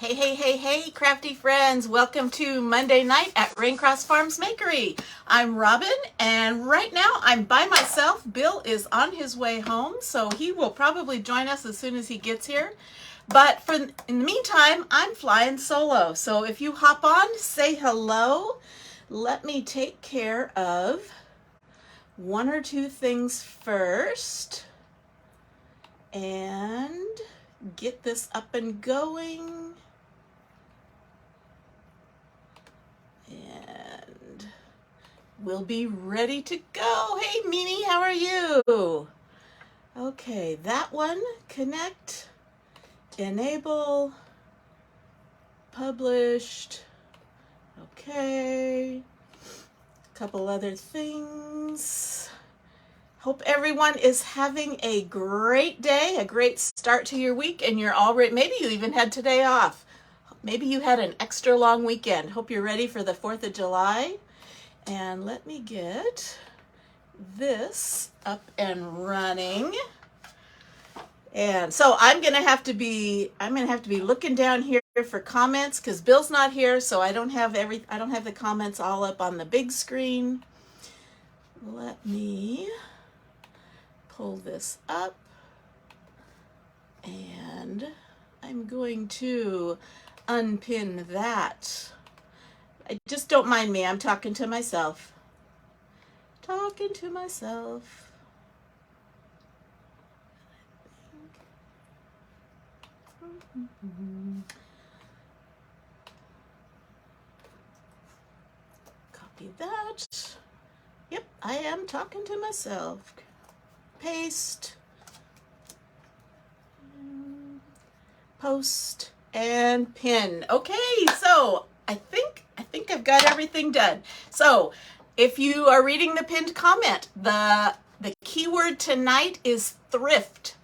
Hey, crafty friends. Welcome to Monday night at Raincross Farms Makery. I'm Robin, and right now I'm by myself. Bill is on his way home, so he will probably join us as soon as he gets here. But in the meantime, I'm flying solo. So if you hop on, say hello. Let me take care of one or two things first and get this up and going. And we'll be ready to go. Hey, Mimi, how are you? Okay, that one, connect, enable, published. Okay, a couple other things. Hope everyone is having a great day, a great start to your week, and you're already, maybe you even had today off. Maybe you had an extra long weekend. Hope you're ready for the 4th of July. And let me get this up and running. And so I'm gonna have to be looking down here for comments because Bill's not here, so I don't have the comments all up on the big screen. Let me pull this up, and I'm going to unpin that. Just don't mind me, I'm talking to myself. Copy that. Yep, I am talking to myself. Paste, post, and pin. Okay, so I think I've got everything done. So if you are reading the pinned comment, the keyword tonight is thrift.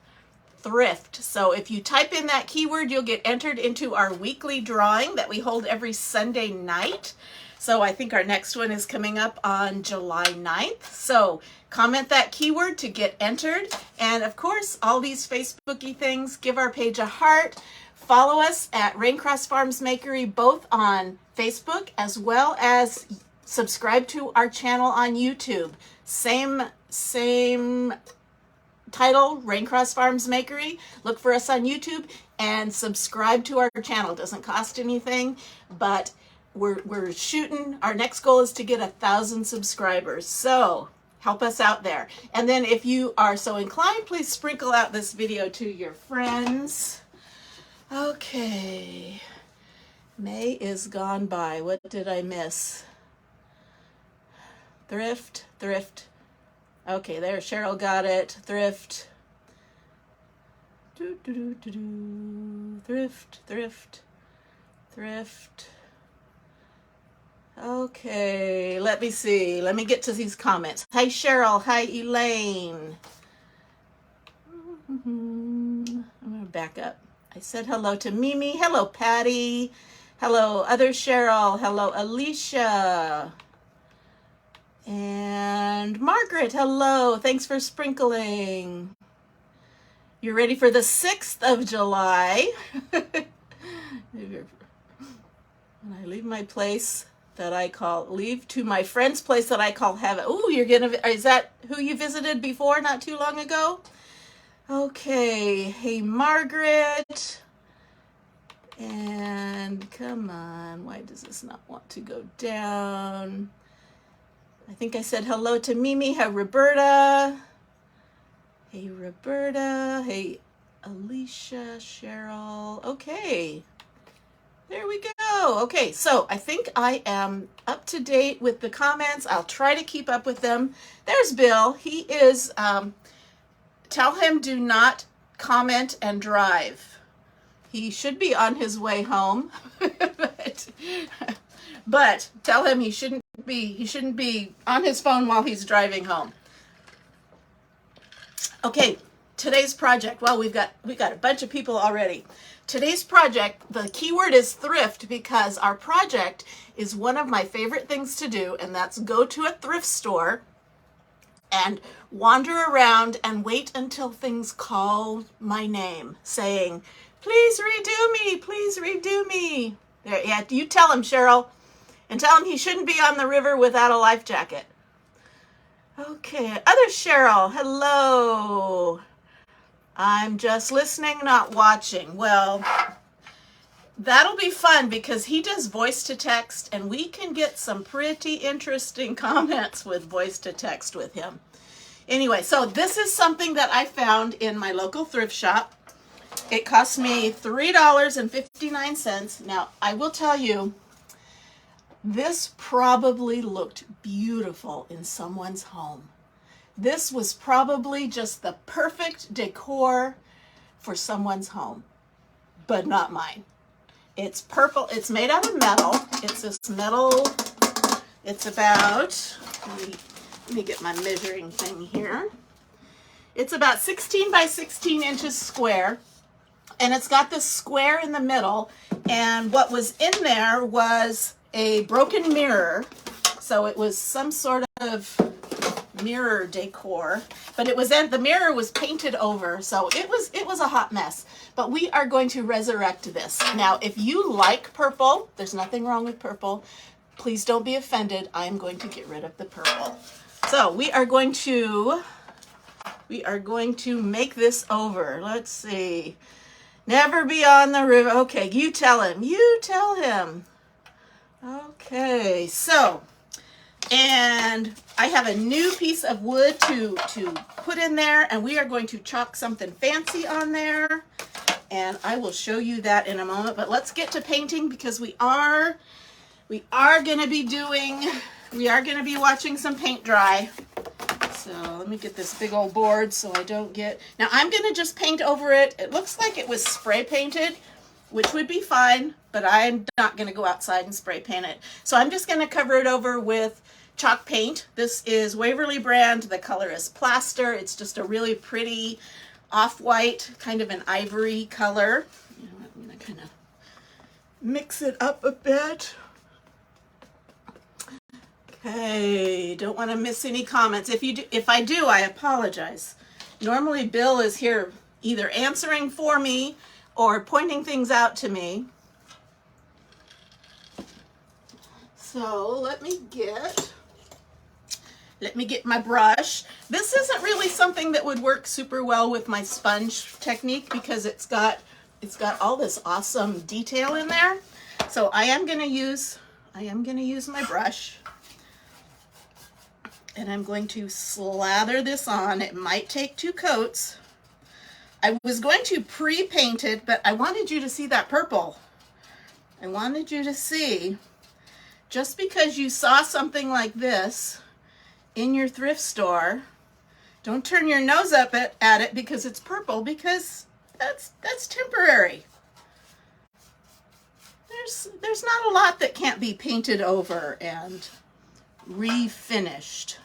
So if you type in that keyword, you'll get entered into our weekly drawing that we hold every Sunday night. So I think our next one is coming up on July 9th. So comment that keyword to get entered. And of course, all these Facebooky things, give our page a heart. Follow us at Raincross Farms Makery, both on Facebook as well as subscribe to our channel on YouTube. Same title, Raincross Farms Makery. Look for us on YouTube and subscribe to our channel. Doesn't cost anything, but we're shooting. Our next goal is to get 1,000 subscribers. So help us out there. And then if you are so inclined, please sprinkle out this video to your friends. Okay, May is gone by. What did I miss? Thrift. Okay, there, Cheryl got it. Thrift. Thrift. Okay, let me see. Let me get to these comments. Hi, Cheryl. Hi, Elaine. I'm going to back up. I said hello to Mimi. Hello, Patty. Hello, other Cheryl. Hello, Alicia. And Margaret, hello. Thanks for sprinkling. You're ready for the 6th of July. When I leave my place that I call, leave to my friend's place that I call heaven. Ooh, is that who you visited before not too long ago? Okay, hey Margaret, and come on, why does this not want to go down? I think I said hello to Mimi. Hi Roberta. Hey Roberta. Hey Alicia, Cheryl. Okay, there we go. Okay, so I think I am up to date with the comments. I'll try to keep up with them. There's Bill. He is... Tell him do not comment and drive. He should be on his way home, but tell him he shouldn't be on his phone while he's driving home. Okay, today's project. Well, we've got a bunch of people already. Today's project, the keyword is thrift because our project is one of my favorite things to do, and that's go to a thrift store and wander around and wait until things call my name, saying, please redo me, please redo me. There, yeah, you tell him, Cheryl, and tell him he shouldn't be on the river without a life jacket. Okay, other Cheryl, hello. I'm just listening, not watching. Well, that'll be fun because he does voice to text and we can get some pretty interesting comments with voice to text with him. Anyway, so this is something that I found in my local thrift shop. It cost me $3.59. Now, I will tell you, this probably looked beautiful in someone's home. This was probably just the perfect decor for someone's home, but not mine. It's purple. It's made out of metal. It's this metal. It's about, let me get my measuring thing here. It's about 16 by 16 inches square, and it's got this square in the middle, and what was in there was a broken mirror. So it was some sort of mirror decor, but it was the mirror was painted over, so it was a hot mess. But we are going to resurrect this. Now, if you like purple, there's nothing wrong with purple. Please don't be offended. I'm going to get rid of the purple. So we are going to make this over. Let's see. Never be on the river. Okay, you tell him. You tell him. Okay, so, and I have a new piece of wood to put in there, and we are going to chalk something fancy on there, and I will show you that in a moment. But let's get to painting because we are going to be watching some paint dry. So let me get this big old board so I don't get, now I'm going to just paint over it. It looks like it was spray painted, which would be fine, but I'm not going to go outside and spray paint it. So I'm just going to cover it over with chalk paint. This is Waverly brand. The color is Plaster. It's just a really pretty off-white, kind of an ivory color. I'm going to kind of mix it up a bit. Okay, don't want to miss any comments. If I do, I apologize. Normally Bill is here either answering for me or pointing things out to me. So let me get my brush. This isn't really something that would work super well with my sponge technique because it's got all this awesome detail in there. So I am going to use my brush. And I'm going to slather this on. It might take 2 coats. I was going to pre-paint it, but I wanted you to see that purple. I wanted you to see, just because you saw something like this in your thrift store, don't turn your nose up at it because it's purple, because that's temporary. There's not a lot that can't be painted over and refinished.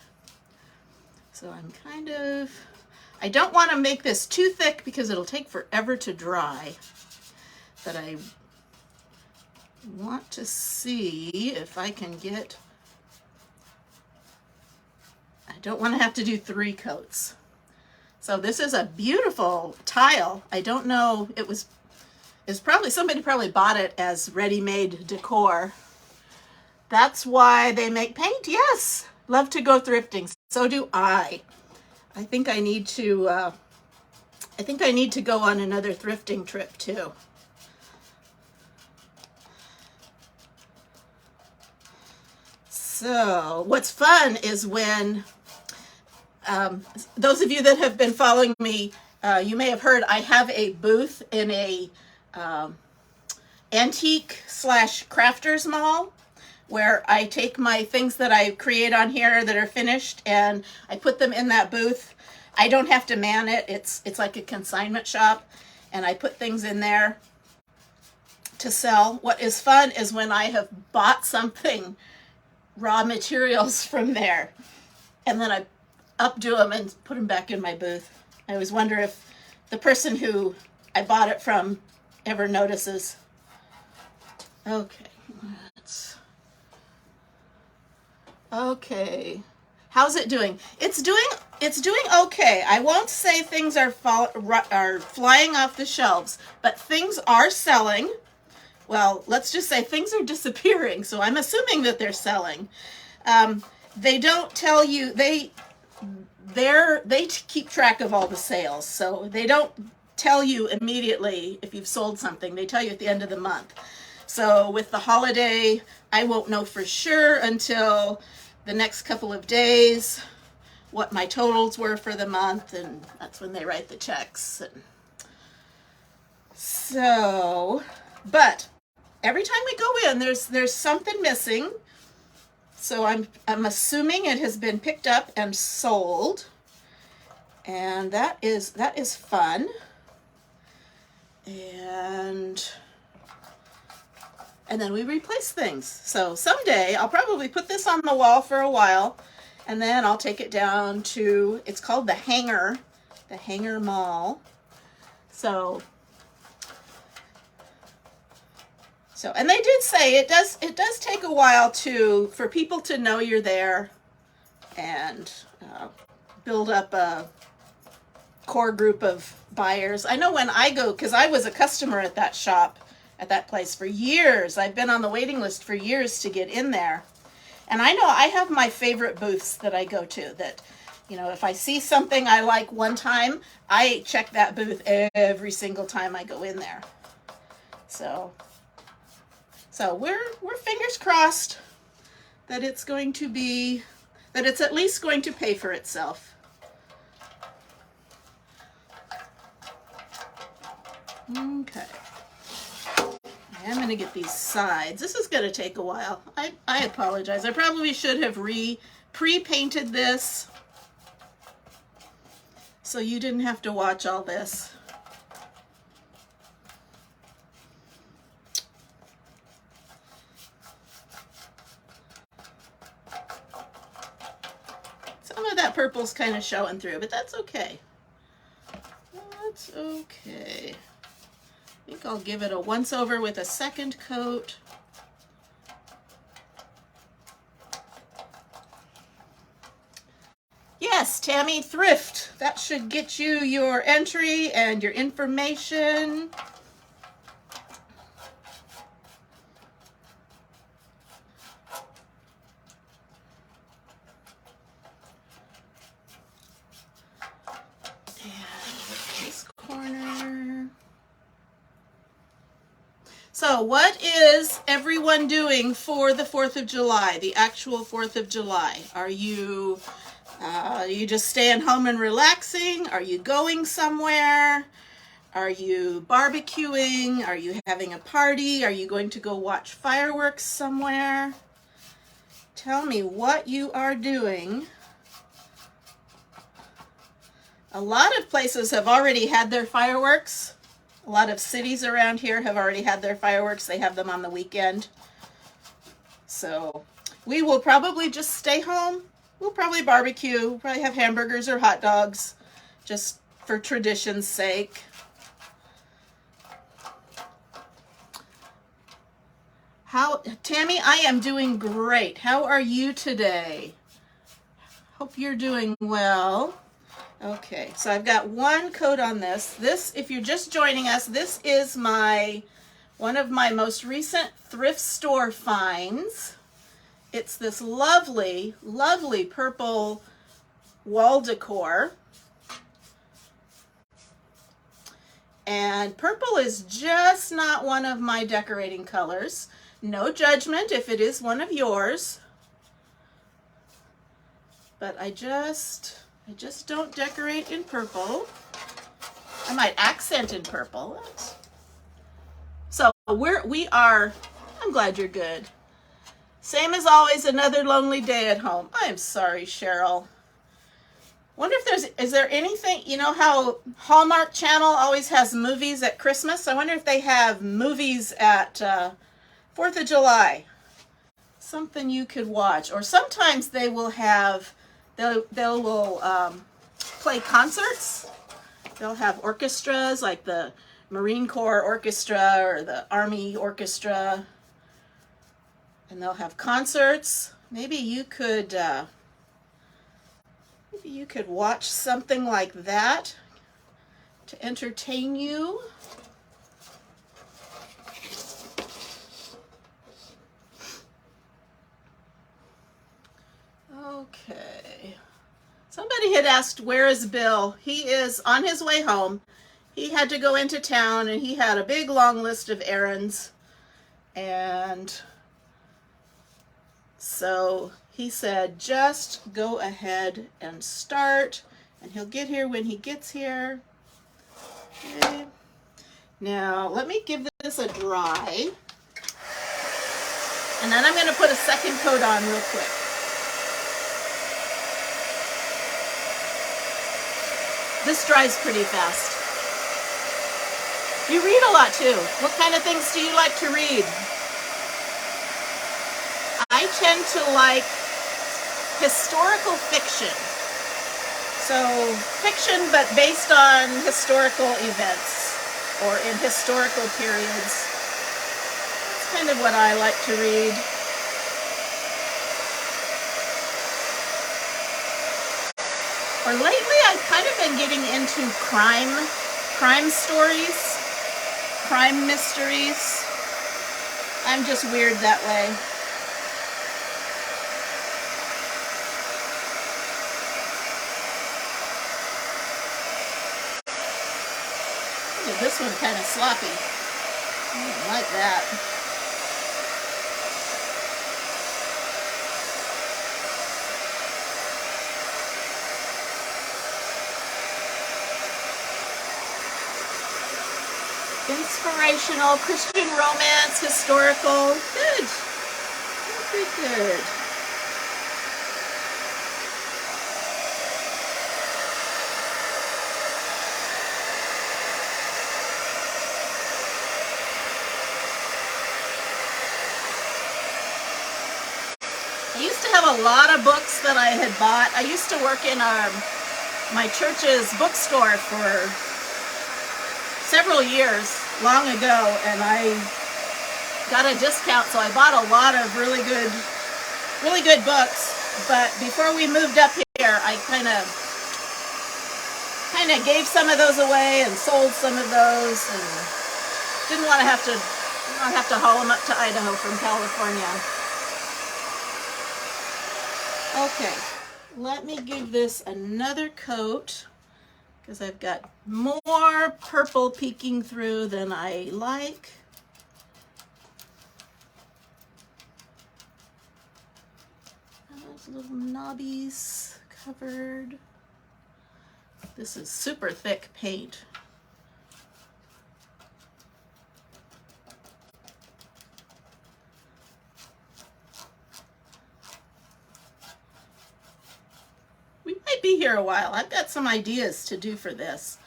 So I don't want to make this too thick because it'll take forever to dry, but I want to see if I can get, I don't want to have to do 3 coats. So this is a beautiful tile. I don't know, it's probably, somebody probably bought it as ready-made decor. That's why they make paint. Yes, love to go thrifting. So do I. I think I need to go on another thrifting trip too. So what's fun is when those of you that have been following me, you may have heard I have a booth in a antique / crafters mall, where I take my things that I create on here that are finished and I put them in that booth. I don't have to man it. It's like a consignment shop, and I put things in there to sell. What is fun is when I have bought something, raw materials from there, and then I updo them and put them back in my booth. I always wonder if the person who I bought it from ever notices. Okay, okay. How's it doing? It's doing okay. I won't say things are flying off the shelves, but things are selling. Well, let's just say things are disappearing, so I'm assuming that they're selling. They don't tell you, they keep track of all the sales, so they don't tell you immediately if you've sold something. They tell you at the end of the month. So with the holiday, I won't know for sure until the next couple of days what my totals were for the month, and that's when they write the checks. And so, but every time we go in, there's something missing. So I'm assuming it has been picked up and sold, and that is fun. And then we replace things. So someday I'll probably put this on the wall for a while, and then I'll take it down to, it's called the Hanger Mall. So and they did say it does take a while for people to know you're there and build up a core group of buyers. I know when I go, because I was a customer at that shop, at that place for years. I've been on the waiting list for years to get in there. And I know I have my favorite booths that I go to that, you know, if I see something I like one time, I check that booth every single time I go in there. So we're fingers crossed that it's going to be, that it's at least going to pay for itself. Okay. I am going to get these sides. This is going to take a while. I apologize. I probably should have pre-painted this so you didn't have to watch all this. Some of that purple's kind of showing through, but that's okay. That's okay. I think I'll give it a once over with a second coat. Yes, Tammy, Thrift. That should get you your entry and your information. So what is everyone doing for the 4th of July, the actual 4th of July? Are you just staying home and relaxing? Are you going somewhere? Are you barbecuing? Are you having a party? Are you going to go watch fireworks somewhere? Tell me what you are doing. A lot of places have already had their fireworks. A lot of cities around here have already had their fireworks. They have them on the weekend. So we will probably just stay home. We'll probably barbecue. We'll probably have hamburgers or hot dogs just for tradition's sake. Tammy, I am doing great. How are you today? Hope you're doing well. Okay, so I've got one coat on this. This, if you're just joining us, this is one of my most recent thrift store finds. It's this lovely, lovely purple wall decor. And purple is just not one of my decorating colors. No judgment if it is one of yours. But I just don't decorate in purple. I might accent in purple. So we are, I'm glad you're good. Same as always, another lonely day at home. I'm sorry, Cheryl. Wonder if is there anything, you know how Hallmark Channel always has movies at Christmas? I wonder if they have movies at 4th of July. Something you could watch. Or sometimes they will have, they'll play concerts. They'll have orchestras like the Marine Corps Orchestra or the Army Orchestra. And they'll have concerts. Maybe you could Maybe you could watch something like that to entertain you. Okay. Somebody had asked, where is Bill? He is on his way home. He had to go into town and he had a big long list of errands. And so he said, just go ahead and start, and he'll get here when he gets here. Okay. Now, let me give this a dry. And then I'm going to put a second coat on real quick. This dries pretty fast. You read a lot too. What kind of things do you like to read? I tend to like historical fiction. So fiction, but based on historical events or in historical periods. That's kind of what I like to read. Or lately I've kind of been getting into crime stories, crime mysteries. I'm just weird that way. This one kind of sloppy. I don't like that. Inspirational, Christian romance, historical. Good. Good, good. I used to have a lot of books that I had bought. I used to work in my church's bookstore for several years, long ago, and I got a discount, so I bought a lot of really good books. But before we moved up here, I kind of gave some of those away and sold some of those, and didn't want to have to haul them up to Idaho from California. Okay, let me give this another coat because I've got more purple peeking through than I like. Those little knobbies covered. This is super thick paint. We might be here a while. I've got some ideas to do for this.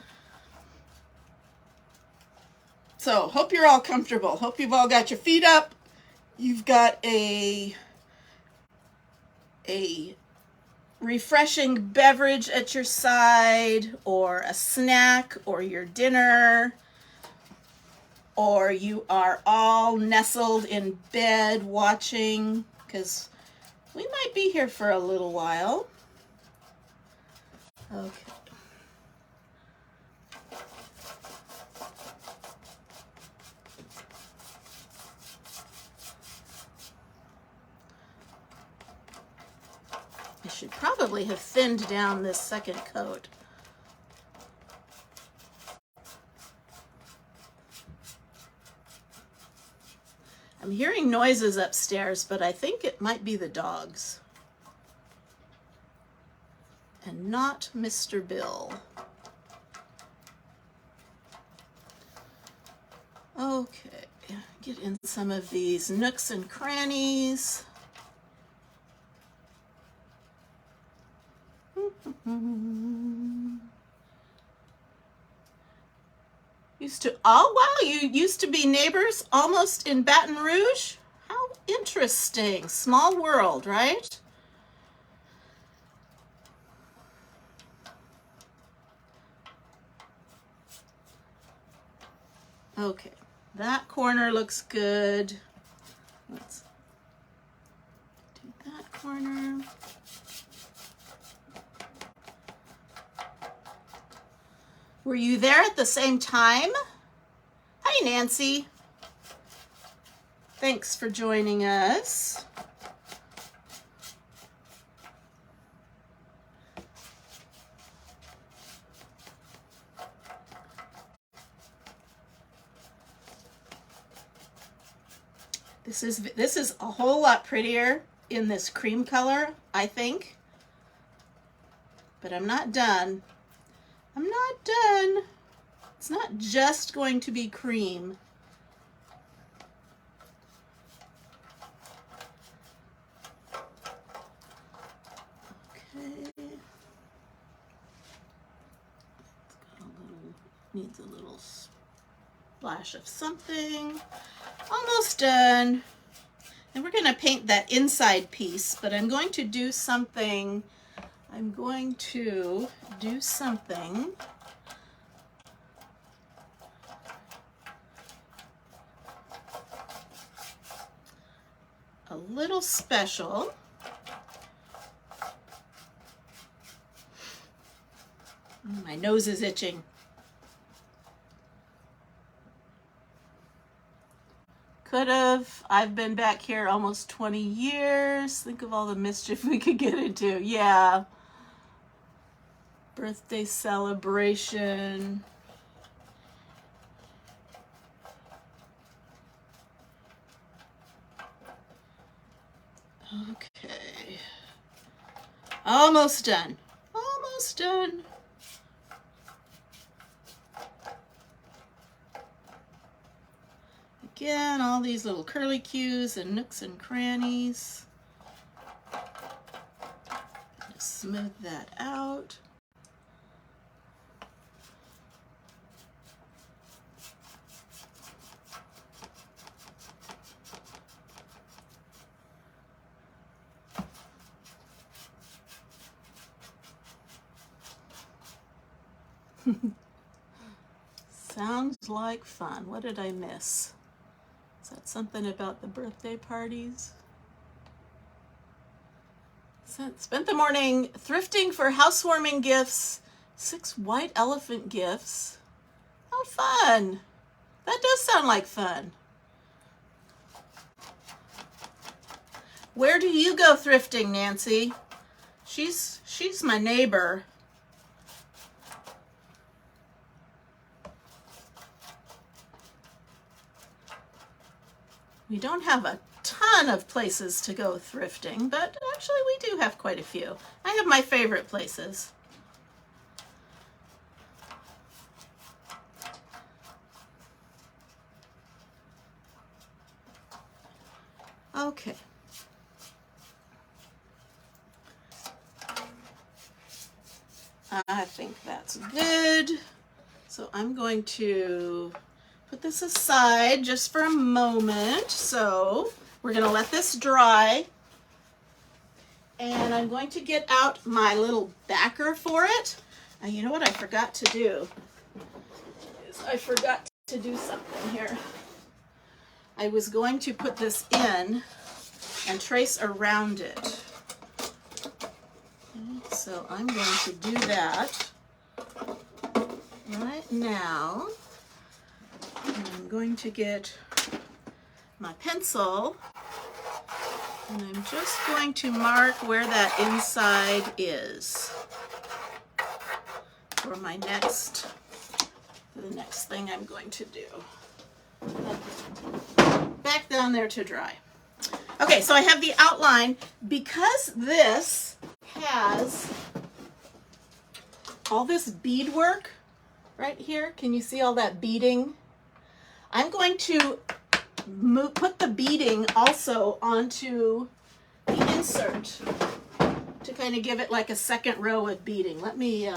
So, hope you're all comfortable. Hope you've all got your feet up. You've got a refreshing beverage at your side, or a snack, or your dinner, or you are all nestled in bed watching, because we might be here for a little while. Okay. I should probably have thinned down this second coat. I'm hearing noises upstairs, but I think it might be the dogs. And not Mr. Bill. Okay, get in some of these nooks and crannies. Oh wow, you used to be neighbors almost in Baton Rouge? How interesting. Small world, right? Okay, that corner looks good. Let's do that corner. Were you there at the same time? Hi, Nancy. Thanks for joining us. This is a whole lot prettier in this cream color, I think. But I'm not done. I'm not done. It's not just going to be cream. Okay. Needs a little splash of something. Almost done. And we're going to paint that inside piece, but I'm going to do something. A little special. My nose is itching. I've been back here almost 20 years. Think of all the mischief we could get into. Yeah. Birthday celebration. Okay. Almost done. Almost done. Again, all these little curly cues and nooks and crannies. Just smooth that out. Sounds like fun. What did I miss? Is that something about the birthday parties? Spent the morning thrifting for housewarming gifts. 6 white elephant gifts. How fun! That does sound like fun. Where do you go thrifting, Nancy? She's my neighbor. We don't have a ton of places to go thrifting, but actually we do have quite a few. I have my favorite places. Okay. I think that's good. So I'm going to put this aside just for a moment. So we're going to let this dry. And I'm going to get out my little backer for it. And you know what I forgot to do? I forgot to do something here. I was going to put this in and trace around it. Okay, so I'm going to do that right now. And I'm going to get my pencil and I'm just going to mark where that inside is for the next thing I'm going to do. Back down there to dry. Okay, so I have the outline. Because this has all this beadwork right here, can you see all that beading? I'm going to put the beading also onto the insert to kind of give it like a second row of beading. Let me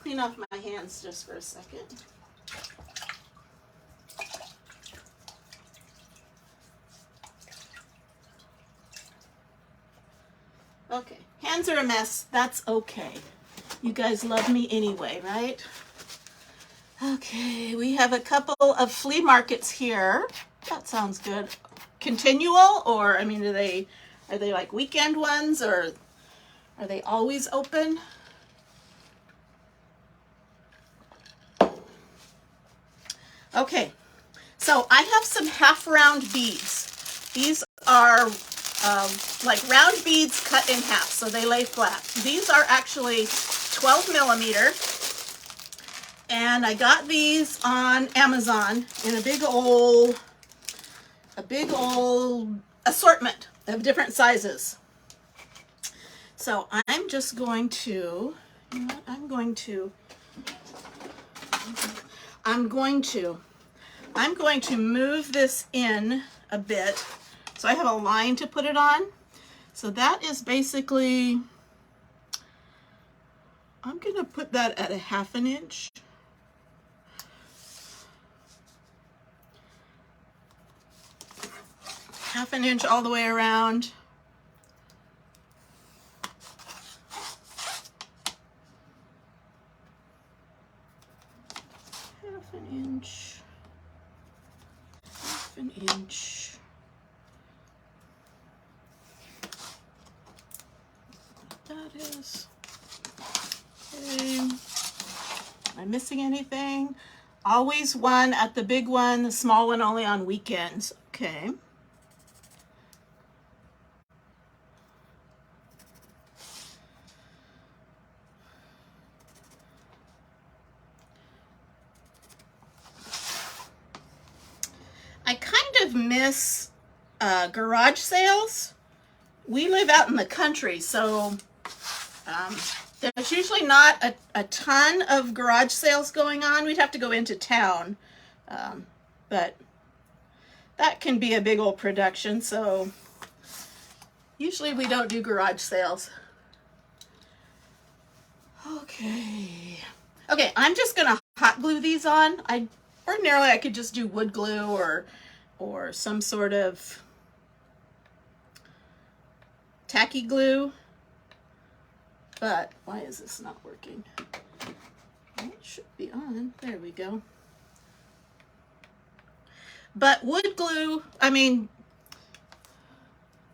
clean off my hands just for a second. Okay, hands are a mess. That's okay. You guys love me anyway, right? Okay, we have a couple of flea markets here. That sounds good. Continual, or I mean, are they like weekend ones, or are they always open? Okay, so I have some half round beads. These are like round beads cut in half, so they lay flat. These are actually 12 millimeter, and I got these on Amazon in a big old assortment of different sizes. So I'm just going to, you know what, I'm going to move this in a bit so I have a line to put it on. So that is basically, I'm going to put that at a 1/2 inch. Half an inch all the way around. Half an inch. Half an inch. That is. Okay. Am I missing anything? Always one at the big one, the small one only on weekends. Okay. I kind of miss garage sales. We live out in the country, so there's usually not a ton of garage sales going on. We'd have to go into town, but that can be a big old production, so usually we don't do garage sales. Okay, I'm just gonna hot glue these on. Ordinarily I could just do wood glue or some sort of tacky glue, but why is this not working? It should be on. There we go. But wood glue, I mean,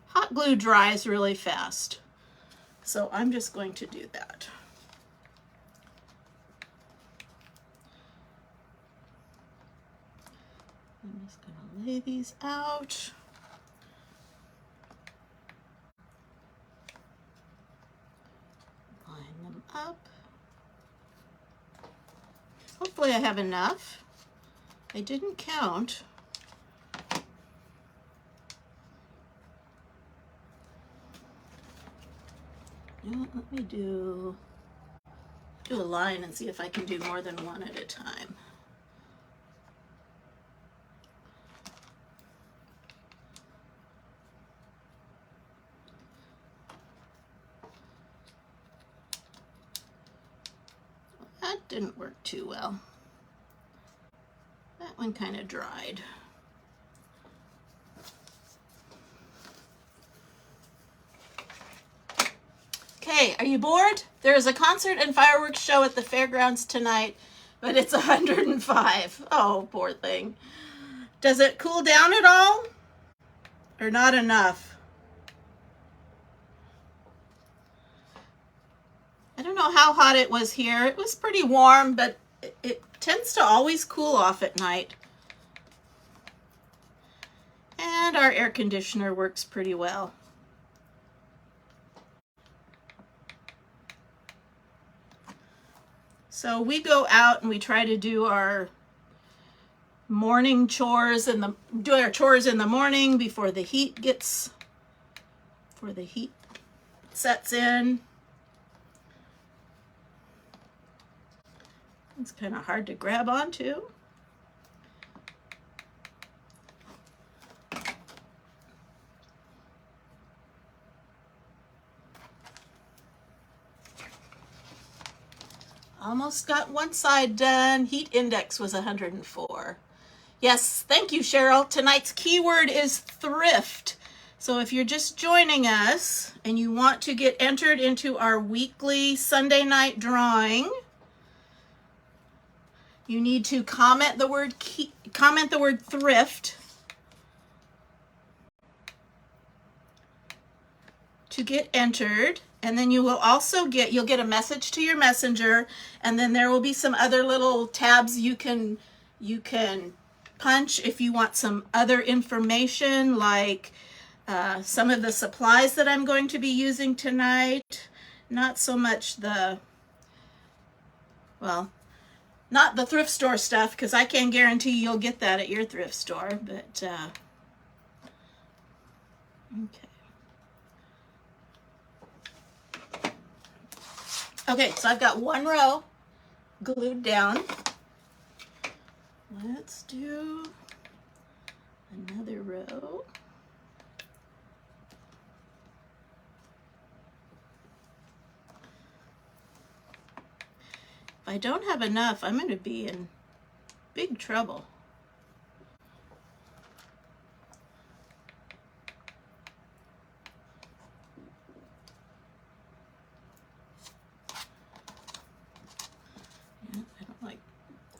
hot glue dries really fast, so I'm just going to do that. I'm just going to lay these out. Line them up. Hopefully I have enough. I didn't count. Now let me do a line and see if I can do more than one at a time. That didn't work too well. That one kind of dried. Okay, are you bored? There is a concert and fireworks show at the fairgrounds tonight, but it's 105. Oh, poor thing. Does it cool down at all? Or not enough? I don't know how hot it was here. It was pretty warm, but it tends to always cool off at night. And our air conditioner works pretty well. So we go out and we try to do our morning chores and do our chores in the morning before the heat sets in. It's kind of hard to grab onto. Almost got one side done. Heat index was 104. Yes, thank you, Cheryl. Tonight's keyword is thrift. So if you're just joining us and you want to get entered into our weekly Sunday night drawing, you need to comment the word thrift to get entered, and then you will also you'll get a message to your messenger, and then there will be some other little tabs you can You can punch if you want some other information, like some of the supplies that I'm going to be using tonight. Not so much the, well, not the thrift store stuff, because I can't guarantee you'll get that at your thrift store, but okay. Okay, so I've got one row glued down. Let's do another row. If I don't have enough, I'm going to be in big trouble.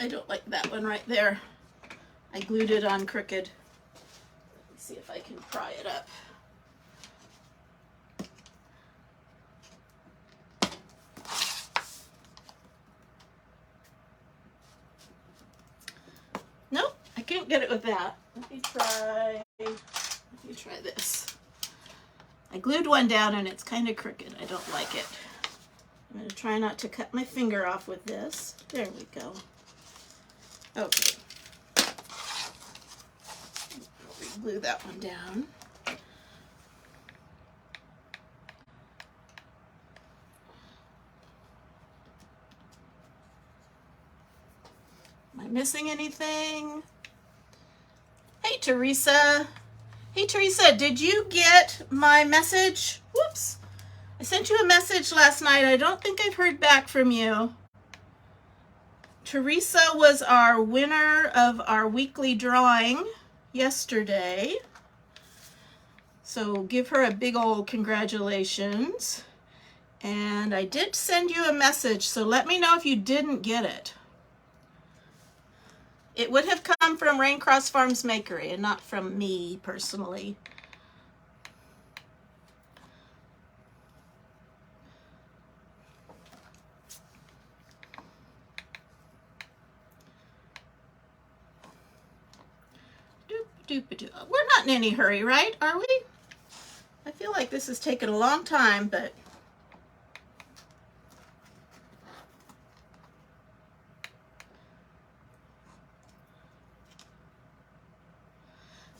I don't like that one right there. I glued it on crooked. Let's see if I can pry it up. Nope, I can't get it with that. Let me try this. I glued one down and it's kind of crooked. I don't like it. I'm going to try not to cut my finger off with this. There we go. Okay. Glue that one down. Am I missing anything? Hey, Teresa. Hey, Teresa, did you get my message? Whoops. I sent you a message last night. I don't think I've heard back from you. Teresa was our winner of our weekly drawing yesterday. So give her a big old congratulations. And I did send you a message, so let me know if you didn't get it. It would have come from Raincross Farms Makery and not from me personally. We're not in any hurry, right? Are we? I feel like this has taken a long time, but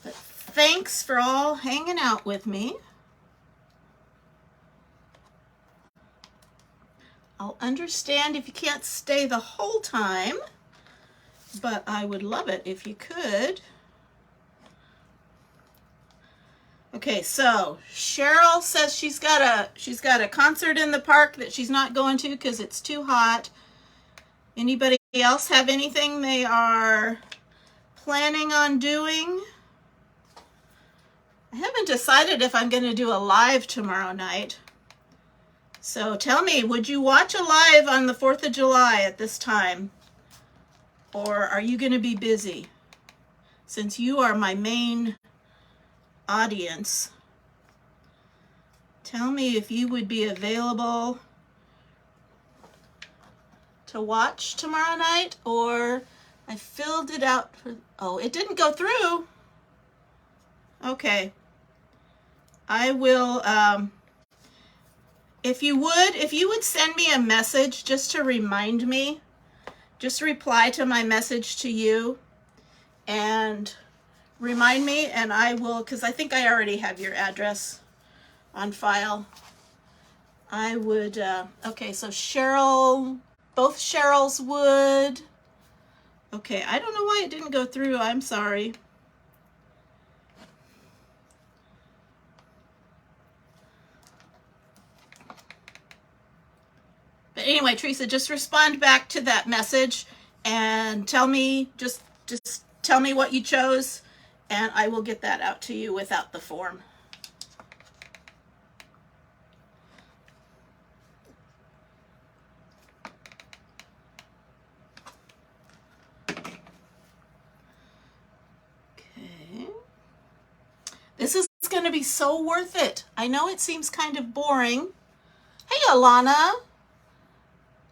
thanks for all hanging out with me. I'll understand if you can't stay the whole time, but I would love it if you could. Okay, so Cheryl says she's got a concert in the park that she's not going to because it's too hot. Anybody else have anything they are planning on doing? I haven't decided if I'm going to do a live tomorrow night. So tell me, would you watch a live on the 4th of July at this time? Or are you going to be busy? Since you are my main audience, tell me if you would be available to watch tomorrow night, or I filled it out for, oh, it didn't go through. Okay. I will, if you would send me a message just to remind me, just reply to my message to you and remind me, and I will, because I think I already have your address on file. I would, okay, so Cheryl, both Cheryls would. Okay, I don't know why it didn't go through. I'm sorry. But anyway, Teresa, just respond back to that message and tell me, just tell me what you chose, and I will get that out to you without the form. Okay. This is going to be so worth it. I know it seems kind of boring. Hey, Alana.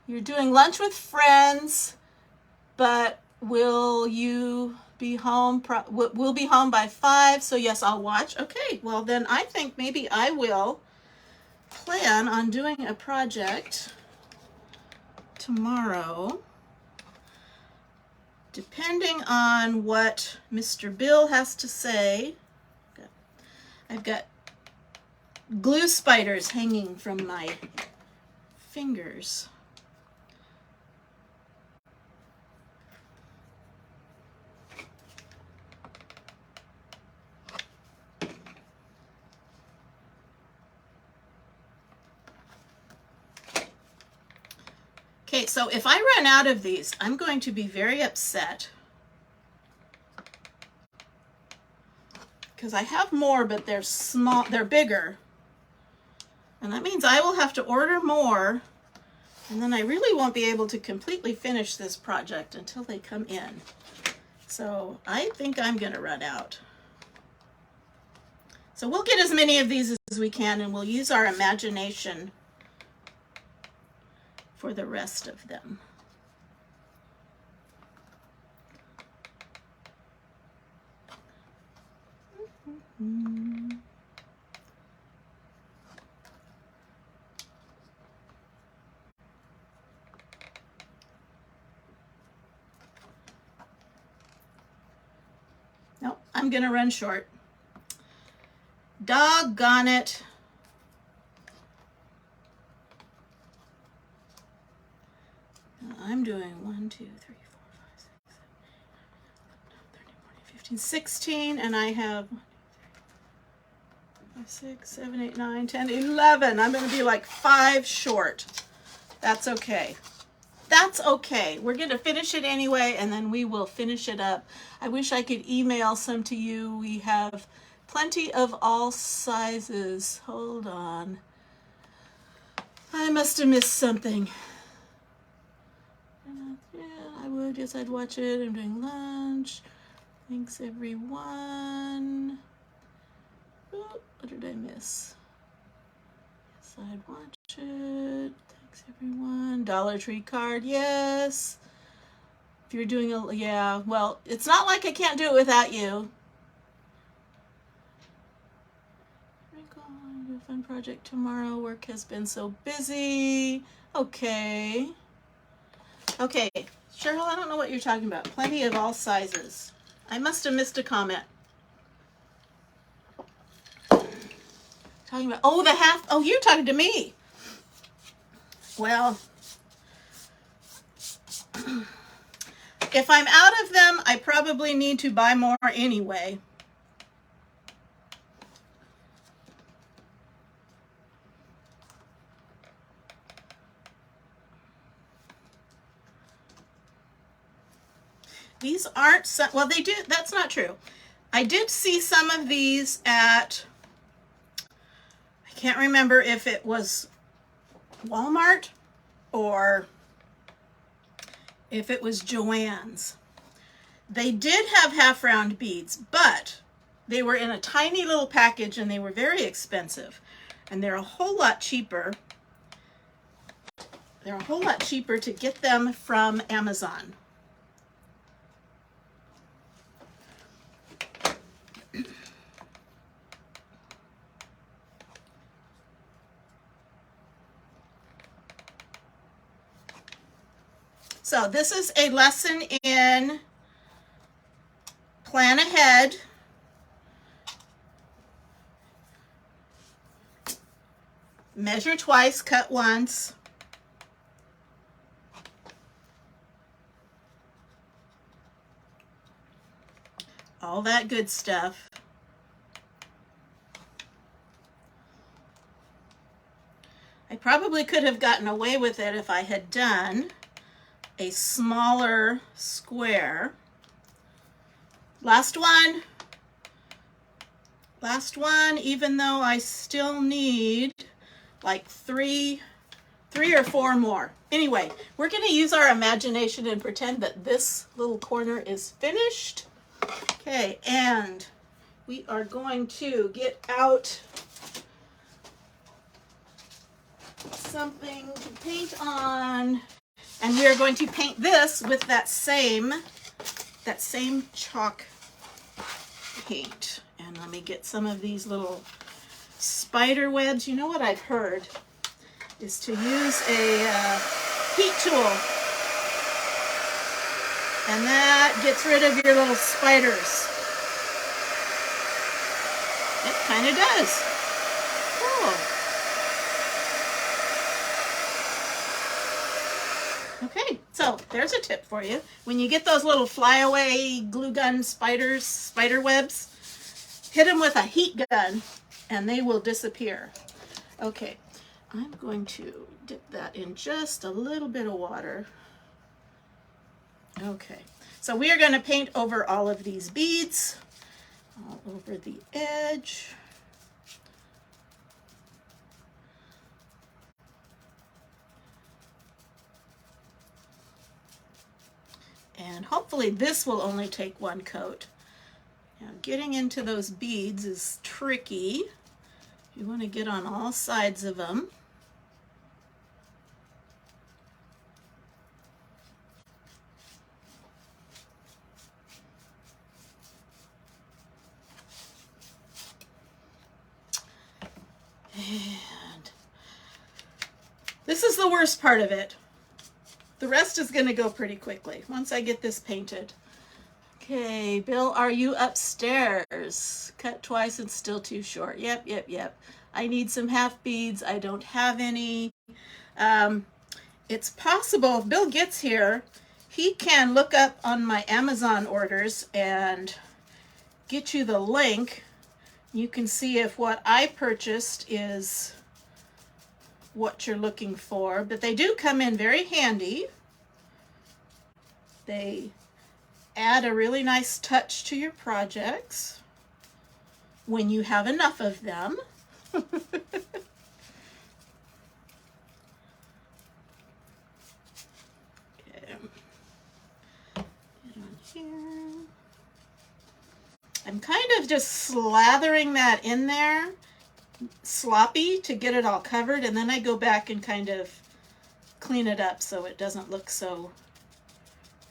You're doing lunch with friends, but will you be home? We'll be home by 5, so yes, I'll watch. Okay, well then I think maybe I will plan on doing a project tomorrow, depending on what Mr. Bill has to say. I've got glue spiders hanging from my fingers. Okay, so if I run out of these, I'm going to be very upset. Because I have more, but they're small, they're bigger. And that means I will have to order more, and then I really won't be able to completely finish this project until they come in. So I think I'm gonna run out. So we'll get as many of these as we can, and we'll use our imagination for the rest of them. Nope, I'm gonna run short. Doggone it. I'm doing 1, 2, 3, 4, 5, 6, 7, 8, 9, 10, 11, 12, 13, 14, 15, 16, and I have 5, 6, 7, 8, 9, 10, 11. I'm going to be like 5 short. That's okay. That's okay. We're going to finish it anyway, and then we will finish it up. I wish I could email some to you. We have plenty of all sizes. Hold on. I must have missed something. I would. Yes, I'd watch it. I'm doing lunch. Thanks, everyone. Oh, what did I miss? Yes, I'd watch it. Thanks, everyone. Dollar Tree card. Yes. If you're doing a, yeah, well, it's not like I can't do it without you. Do a fun project tomorrow. Work has been so busy. Okay. Okay, Cheryl, I don't know what you're talking about. Plenty of all sizes. I must have missed a comment. Talking about, oh, the half, oh, you're talking to me. Well, if I'm out of them, I probably need to buy more anyway. These aren't, well, they do, that's not true. I did see some of these at, I can't remember if it was Walmart or if it was Joann's. They did have half round beads, but they were in a tiny little package and they were very expensive. And they're a whole lot cheaper. They're a whole lot cheaper to get them from Amazon. So this is a lesson in plan ahead. Measure twice, cut once. All that good stuff. I probably could have gotten away with it if I had done a smaller square. Last one, even though I still need like three or 4 more. Anyway, we're going to use our imagination and pretend that this little corner is finished. Okay, and we are going to get out something to paint on. And we are going to paint this with that same that same chalk paint. And let me get some of these little spider webs. You know what I've heard is to use a heat tool. And that gets rid of your little spiders. It kind of does. Cool. Okay, so there's a tip for you. When you get those little flyaway glue gun spiders, spider webs, hit them with a heat gun and they will disappear. Okay, I'm going to dip that in just a little bit of water. Okay, so we are going to paint over all of these beads, all over the edge. And hopefully this will only take one coat. Now getting into those beads is tricky. You want to get on all sides of them. And this is the worst part of it. The rest is going to go pretty quickly once I get this painted. Okay, Bill, are you upstairs? Cut twice and still too short. Yep. I need some half beads. I don't have any. It's possible if Bill gets here, he can look up on my Amazon orders and get you the link. You can see if what I purchased is what you're looking for, but they do come in very handy. They add a really nice touch to your projects when you have enough of them. Okay. Get on here. I'm kind of just slathering that in there, sloppy to get it all covered, and then I go back and kind of clean it up so it doesn't look so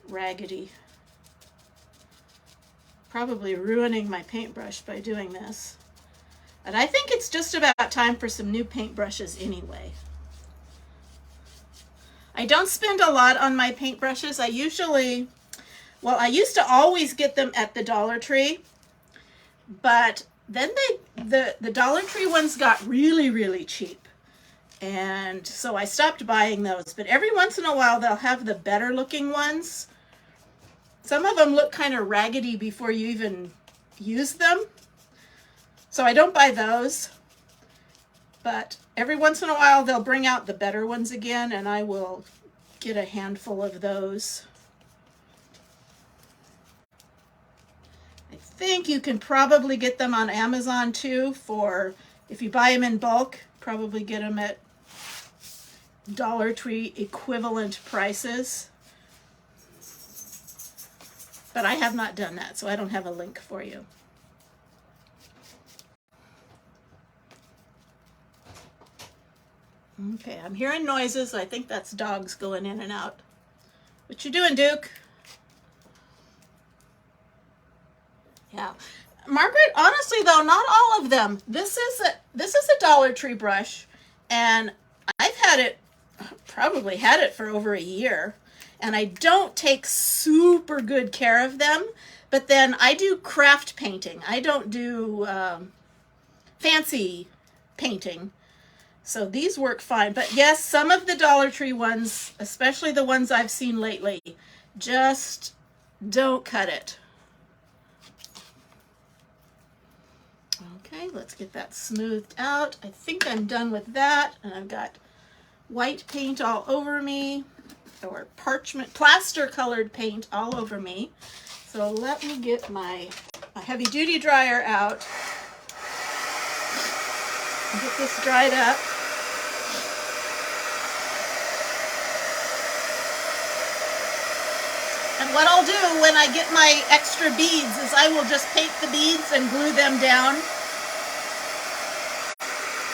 raggedy. Probably ruining my paintbrush by doing this. And I think it's just about time for some new paintbrushes anyway. I don't spend a lot on my paintbrushes. I used to always get them at the Dollar Tree, but then the Dollar Tree ones got really cheap. And so I stopped buying those, but every once in a while they'll have the better looking ones. Some of them look kind of raggedy before you even use them. So I don't buy those, but every once in a while they'll bring out the better ones again, and I will get a handful of those. I think you can probably get them on Amazon too, for if you buy them in bulk, probably get them at Dollar Tree equivalent prices. But I have not done that, so I don't have a link for you. Okay, I'm hearing noises. I think that's dogs going in and out. What you doing, Duke? Yeah. Margaret, honestly though, not all of them. This is a Dollar Tree brush, and I've probably had it for over a year. And I don't take super good care of them, but then I do craft painting. I don't do fancy painting. So these work fine. But yes, some of the Dollar Tree ones, especially the ones I've seen lately, just don't cut it. Okay, let's get that smoothed out. I think I'm done with that. And I've got white paint all over me, or parchment, plaster colored paint all over me. So let me get my heavy duty dryer out and get this dried up. And what I'll do when I get my extra beads is I will just paint the beads and glue them down,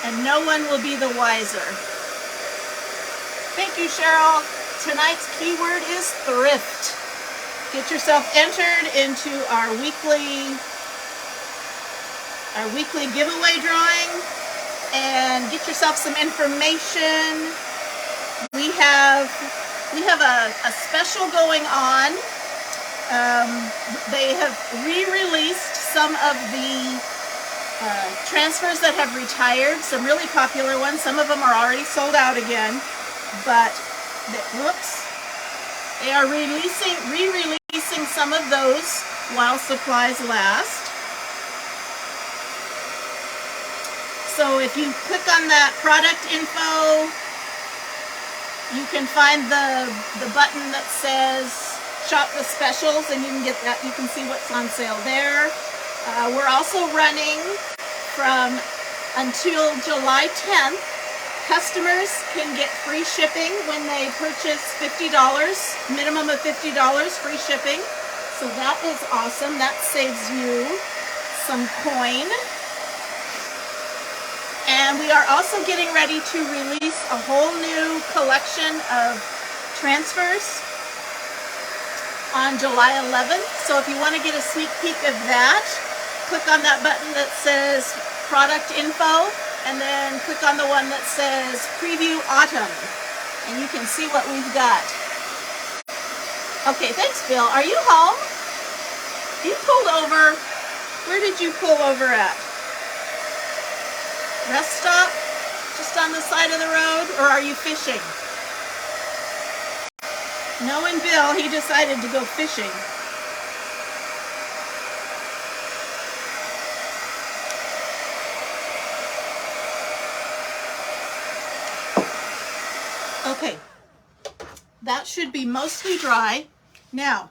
and no one will be the wiser. Thank you, Cheryl. Tonight's keyword is thrift. Get yourself entered into our weekly giveaway drawing and get yourself some information. We have a special going on. They have re-released some of the transfers that have retired, some really popular ones. Some of them are already sold out again, but they are re-releasing some of those while supplies last. So if you click on that product info, you can find the button that says shop the specials, and you can get that. You can see what's on sale there. We're also running from until July 10th. Customers can get free shipping when they purchase $50, minimum of $50 free shipping. So that is awesome. That saves you some coin. And we are also getting ready to release a whole new collection of transfers on July 11th. So if you want to get a sneak peek of that, click on that button that says product info, and then click on the one that says preview autumn, and you can see what we've got. Okay, thanks, Bill. Are you home? You pulled over. Where did you pull over at? Rest stop? Just on the side of the road? Or are you fishing? Knowing Bill, he decided to go fishing. Okay, that should be mostly dry. Now,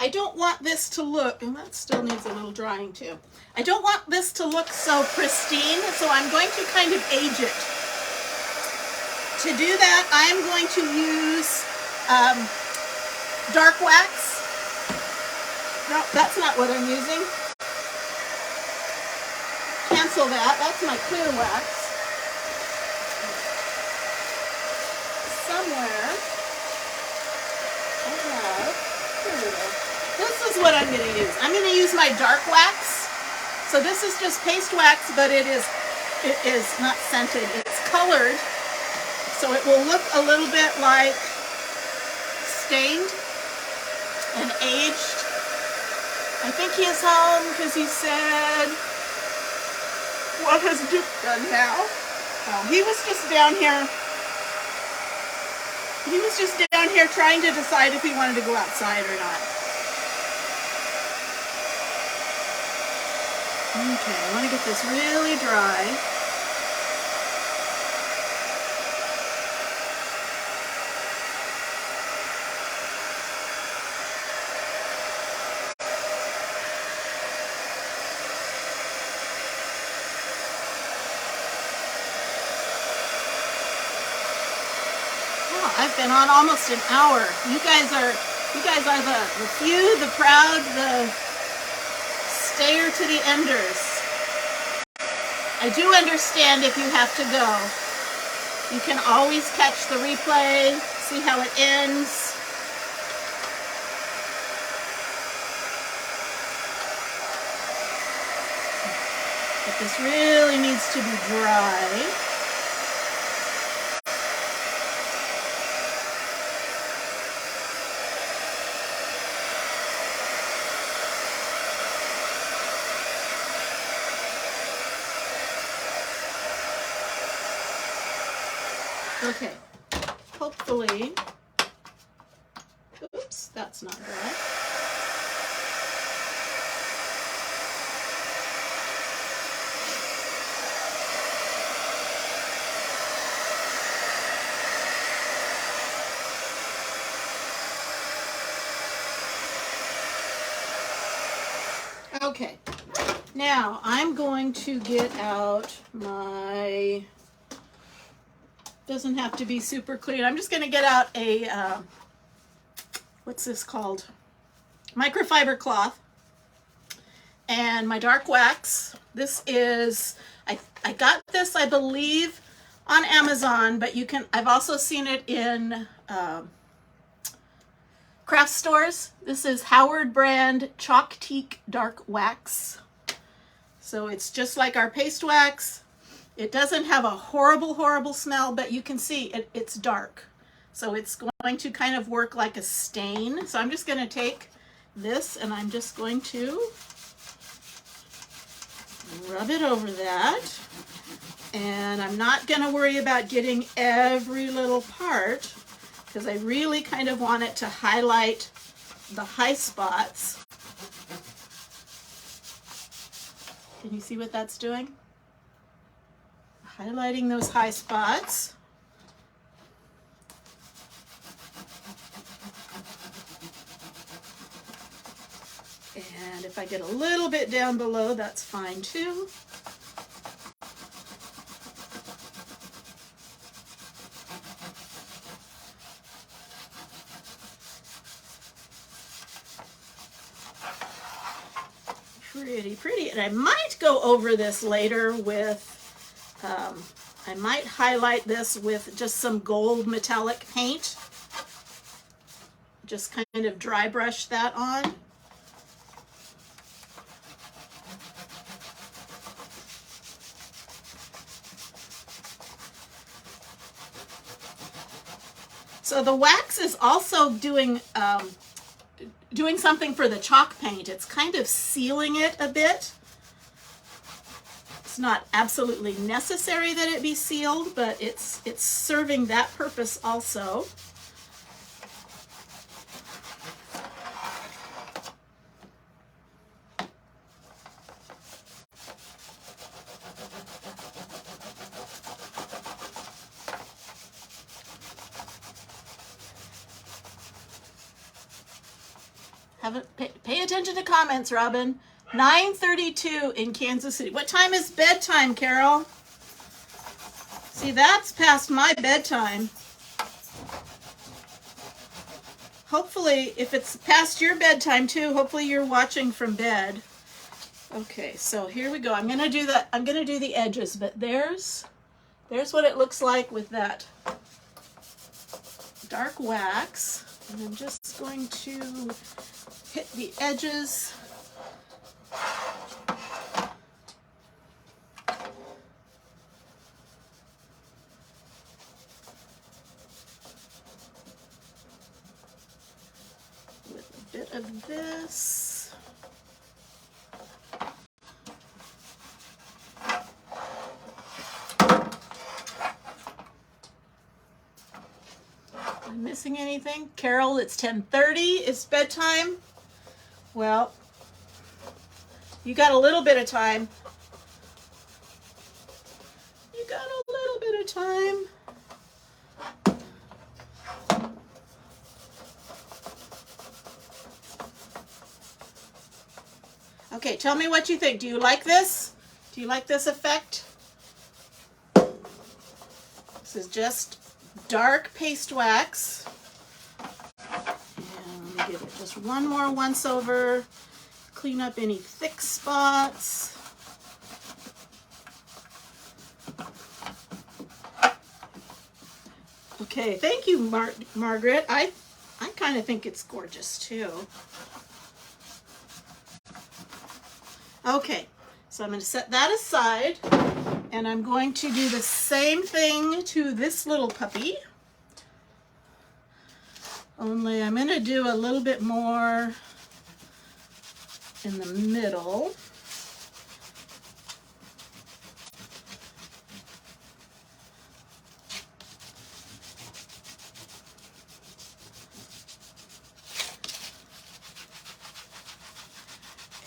I don't want this to look, and that still needs a little drying too. I don't want this to look so pristine, so I'm going to kind of age it. To do that, I'm going to use dark wax. No, that's not what I'm using. Cancel that. That's my clear wax. Somewhere I have, here we go. This is what I'm going to use. I'm going to use my dark wax. So this is just paste wax, but it is not scented. It's colored, so it will look a little bit like stained and aged. I think he is home because he said, "What has Duke done now?" Oh, he was just down here. He was just down here trying to decide if he wanted to go outside or not. Okay, I want to get this really dry. Oh, I've been on almost an hour. You guys are the few, the proud, the stayer to the enders. I do understand if you have to go. You can always catch the replay, see how it ends. But this really needs to be dry. Okay, hopefully, oops, that's not dry. Okay, now I'm going to get out my, doesn't have to be super clean. I'm just going to get out a, what's this called? Microfiber cloth and my dark wax. This is, I got this, I believe, on Amazon, but you can, I've also seen it in craft stores. This is Howard brand Chalk Teak Dark Wax. So it's just like our paste wax. It doesn't have a horrible, horrible smell, but you can see it's dark. So it's going to kind of work like a stain. So I'm just going to take this and I'm just going to rub it over that. And I'm not going to worry about getting every little part because I really kind of want it to highlight the high spots. Can you see what that's doing? Highlighting those high spots. And if I get a little bit down below, that's fine too. Pretty. And I might go over this later with, I might highlight this with just some gold metallic paint. Just kind of dry brush that on. So the wax is also doing something for the chalk paint. It's kind of sealing it a bit. It's not absolutely necessary that it be sealed, but it's serving that purpose also. Pay attention to comments, Robin. 9:32 in Kansas City. What time is bedtime, Carol? See, that's past my bedtime. Hopefully, if it's past your bedtime too, hopefully you're watching from bed. Okay, so here we go. I'm gonna do the edges, but there's what it looks like with that dark wax. And I'm just going to hit the edges. With a bit of this. Am I missing anything? Carol, it's 10:30. It's bedtime. Well, you got a little bit of time. You got a little bit of time. Okay, tell me what you think. Do you like this? Do you like this effect? This is just dark paste wax. And let me give it just one more once over. Clean up any thick spots. Okay, thank you, Margaret. I kind of think it's gorgeous too. Okay, so I'm going to set that aside, and I'm going to do the same thing to this little puppy. Only I'm going to do a little bit more in the middle.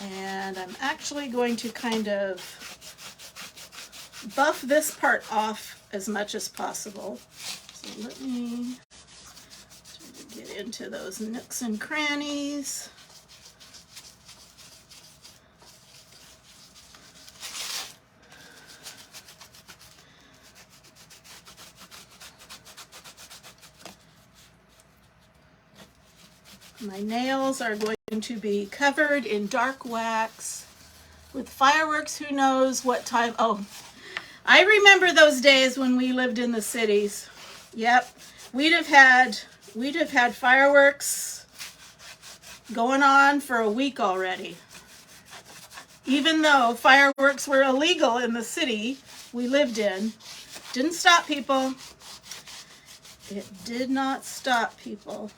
And I'm actually going to kind of buff this part off as much as possible. So let me get into those nooks and crannies. My nails are going to be covered in dark wax with fireworks. Who knows what time? Oh, I remember those days when we lived in the cities. Yep, we'd have had fireworks going on for a week already. Even though fireworks were illegal in the city we lived in, didn't stop people. It did not stop people.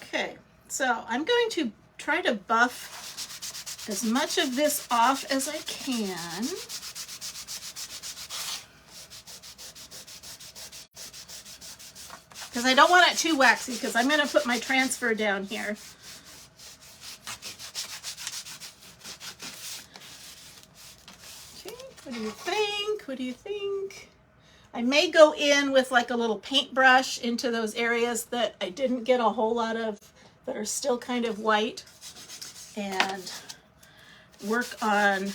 Okay, so I'm going to try to buff as much of this off as I can. Because I don't want it too waxy, because I'm going to put my transfer down here. Okay, what do you think? What do you think? I may go in with like a little paintbrush into those areas that I didn't get a whole lot of, that are still kind of white, and work on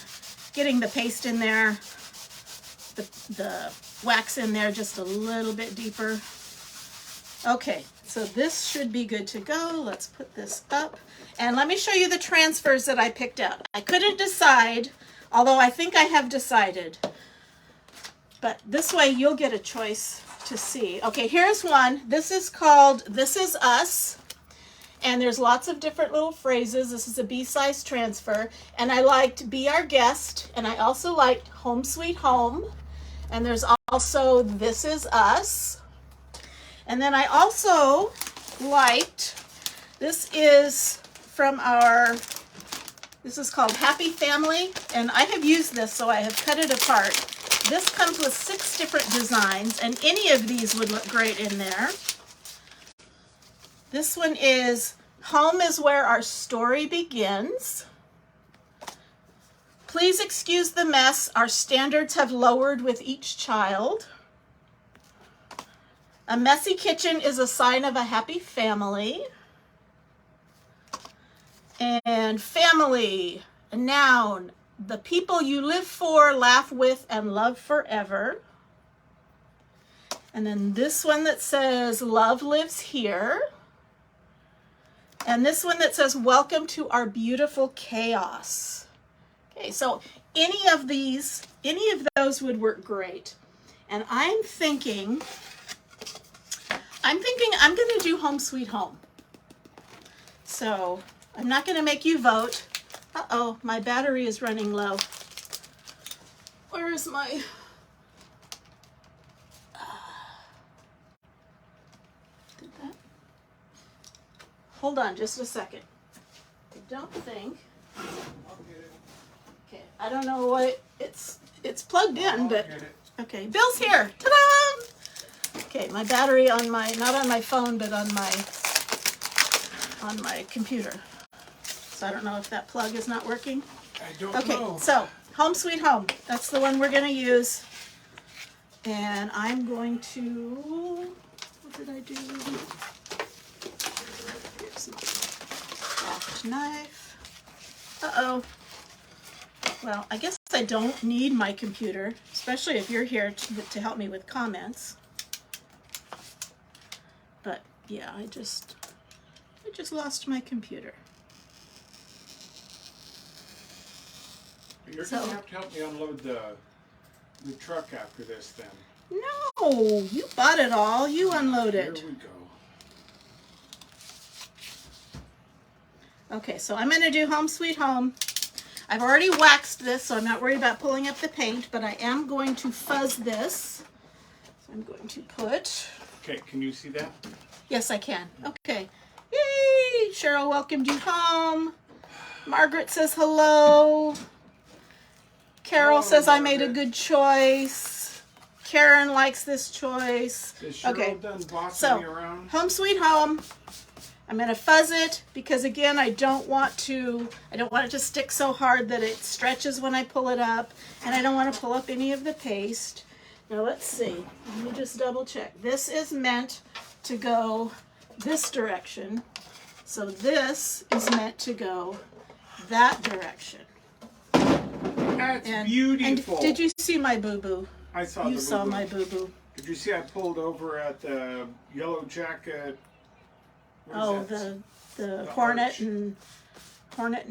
getting the paste in there, the wax in there just a little bit deeper. Okay, so this should be good to go. Let's put this up. And let me show you the transfers that I picked out. I couldn't decide, although I think I have decided. But this way you'll get a choice to see. Okay, here's one. This is called This Is Us. And there's lots of different little phrases. This is a B-size transfer. And I liked Be Our Guest. And I also liked Home Sweet Home. And there's also This Is Us. And then I also liked, this is from our, this is called Happy Family. And I have used this, so I have cut it apart. This comes with 6 different designs, and any of these would look great in there. This one is Home is Where Our Story Begins. Please excuse the mess. Our standards have lowered with each child. A messy kitchen is a sign of a happy family. And family, a noun, the people you live for, laugh with, and love forever. And then this one that says love lives here. And this one that says welcome to our beautiful chaos. Okay, so any of these, any of those would work great. And I'm thinking I'm going to do Home Sweet Home. So I'm not going to make you vote. Uh-oh, my battery is running low. Where is my... Did that? Hold on just a second. I don't think... Okay, I don't know what it's plugged in, but... Okay, Bill's here. Ta-da! Okay, my battery on my, not on my phone, but on my computer. So I don't know if that plug is not working. I don't know. Okay, so Home Sweet Home. That's the one we're going to use. And I'm going to, what did I do? Here's my soft knife. Uh-oh. Well, I guess I don't need my computer, especially if you're here to help me with comments. But yeah, I just lost my computer. You're going to have to help me unload the truck after this then. No, you bought it all. You unload it. Here we go. Okay, so I'm going to do Home Sweet Home. I've already waxed this, so I'm not worried about pulling up the paint, but I am going to fuzz this. So I'm going to put... Okay, can you see that? Yes, I can. Okay. Yay! Cheryl welcomed you home. Margaret says hello. Carol says I made a good choice. Karen likes this choice. Is Cheryl Okay, done bossing so me around? Home Sweet Home. I'm going to fuzz it because again, I don't want it to stick so hard that it stretches when I pull it up, and I don't want to pull up any of the paste. Now let's see. Let me just double check. This is meant to go this direction. So this is meant to go that direction. That's beautiful. And did you see my boo-boo? I saw You the saw boo-boo. my boo-boo. Did you see I pulled over at the Yellow Jacket? Oh, the hornet and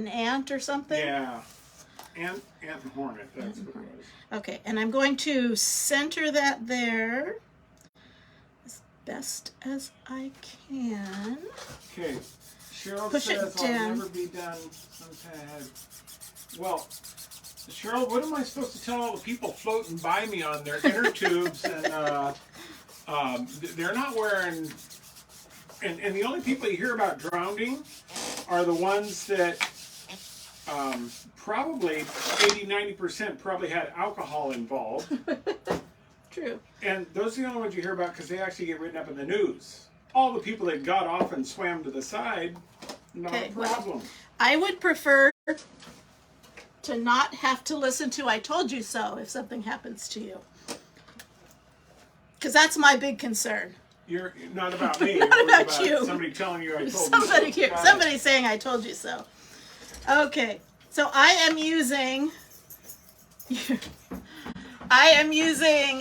ant or something? Yeah. Ant and hornet, that's what it was. Okay, and I'm going to center that there as best as I can. Okay. Cheryl Push it says down. I'll never be done. Okay. Well, Cheryl, what am I supposed to tell all the people floating by me on their inner tubes and they're not wearing, and the only people you hear about drowning are the ones that probably 80-90% probably had alcohol involved. True. And those are the only ones you hear about because they actually get written up in the news. All the people that got off and swam to the side, not a problem. Well, I would prefer to not have to listen to I told you so if something happens to you. Because that's my big concern. You're not about me. Not about you. Somebody telling you I told Somebody you so. here, somebody saying I told you so. Okay, so I am using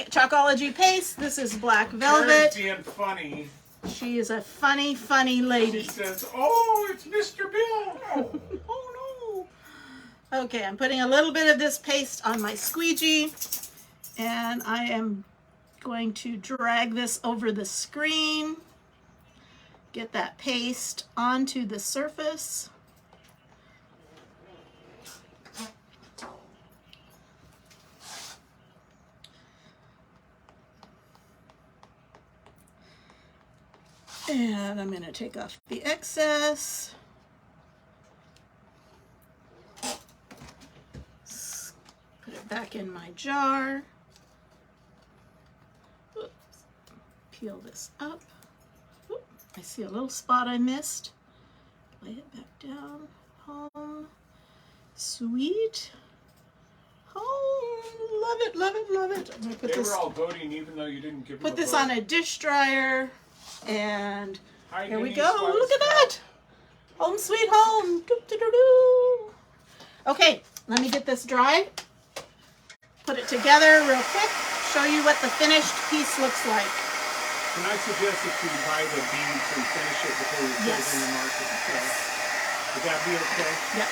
Chalkology paste. This is black velvet. Karen's being funny. She is a funny, funny lady. She says, "Oh, it's Mr. Bill." Oh no. Okay, I'm putting a little bit of this paste on my squeegee, and I am going to drag this over the screen. Get that paste onto the surface. And I'm going to take off the excess. Put it back in my jar. Oops. Peel this up. Oop. I see a little spot I missed. Lay it back down. Home. Sweet. Home. Love it, love it, love it. I'm going to put They this. were all voting even though you didn't give them Put a this vote. on a dish dryer. And Hi, here we Denise, go. what's Look at up? that. Home sweet home. Doo, doo, doo, doo. Okay, let me get this dry. Put it together real quick. Show you what the finished piece looks like. Can I suggest that you buy the beads and finish it before you put it in the market and sell it? Would that be okay? Yep.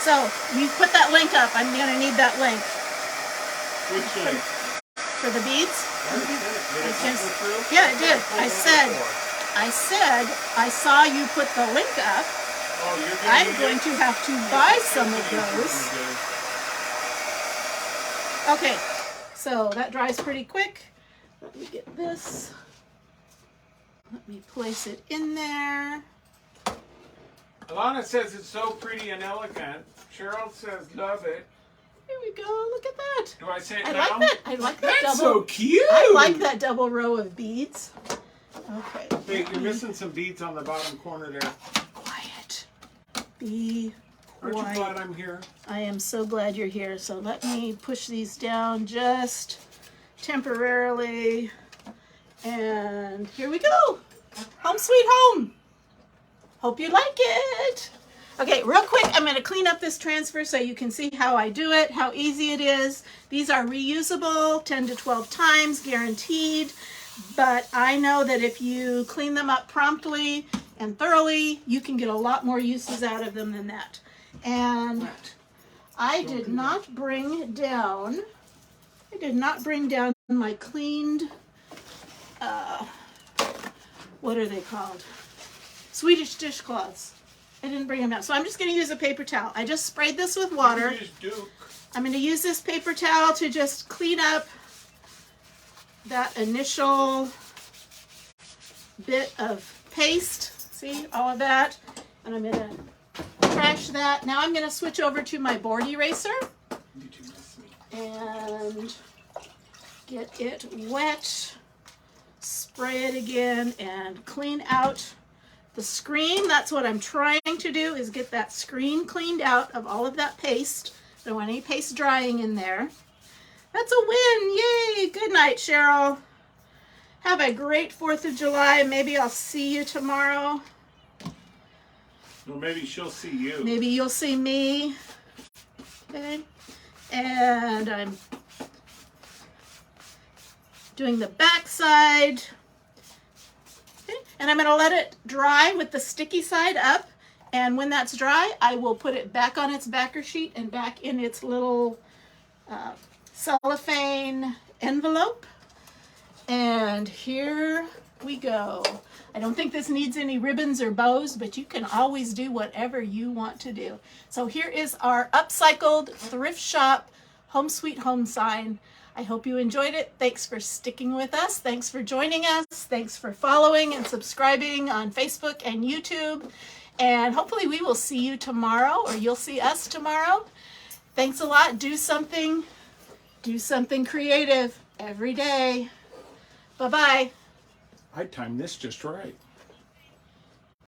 So you put that link up. I'm going to need that link Which link? for the beads. Did it come through? Yeah, it did. I said, I saw you put the link up. Oh, you're I'm going to have to buy some of those. Okay, so that dries pretty quick. Let me get this. Let me place it in there. Alana says it's so pretty and elegant. Cheryl says love it. Here we go. Look at that. Do I say it I now? like that. I like that That's double. so cute. I like that double row of beads. Okay. Hey, you're missing some beads on the bottom corner there. Quiet. Be Aren't you quiet. glad I'm here? I am so glad you're here. So let me push these down just temporarily. And here we go. Home sweet home. Hope you like it. Okay, real quick, I'm going to clean up this transfer so you can see how I do it, how easy it is. These are reusable 10 to 12 times, guaranteed. But I know that if you clean them up promptly and thoroughly, you can get a lot more uses out of them than that. And I did not bring down my cleaned, what are they called? Swedish dishcloths. I didn't bring them down. So I'm just going to use a paper towel. I just sprayed this with water. You just Duke. I'm going to use this paper towel to just clean up that initial bit of paste. See, all of that. And I'm going to trash that. Now I'm going to switch over to my board eraser You two miss me. and get it wet. Spray it again and clean out the screen. That's what I'm trying to do, is get that screen cleaned out of all of that paste. I don't want any paste drying in there. That's a win. Yay. Good night, Cheryl. Have a great 4th of July. Maybe I'll see you tomorrow. Well, maybe she'll see you. Maybe you'll see me. Okay. And I'm doing the back side. Okay. And I'm going to let it dry with the sticky side up. And when that's dry, I will put it back on its backer sheet and back in its little cellophane envelope. And here we go. I don't think this needs any ribbons or bows, but you can always do whatever you want to do. So here is our upcycled thrift shop home sweet home sign. I hope you enjoyed it. Thanks for sticking with us. Thanks for joining us. Thanks for following and subscribing on Facebook and YouTube. And hopefully we will see you tomorrow, or you'll see us tomorrow. Thanks a lot. Do something creative every day. Bye-bye. I timed this just right.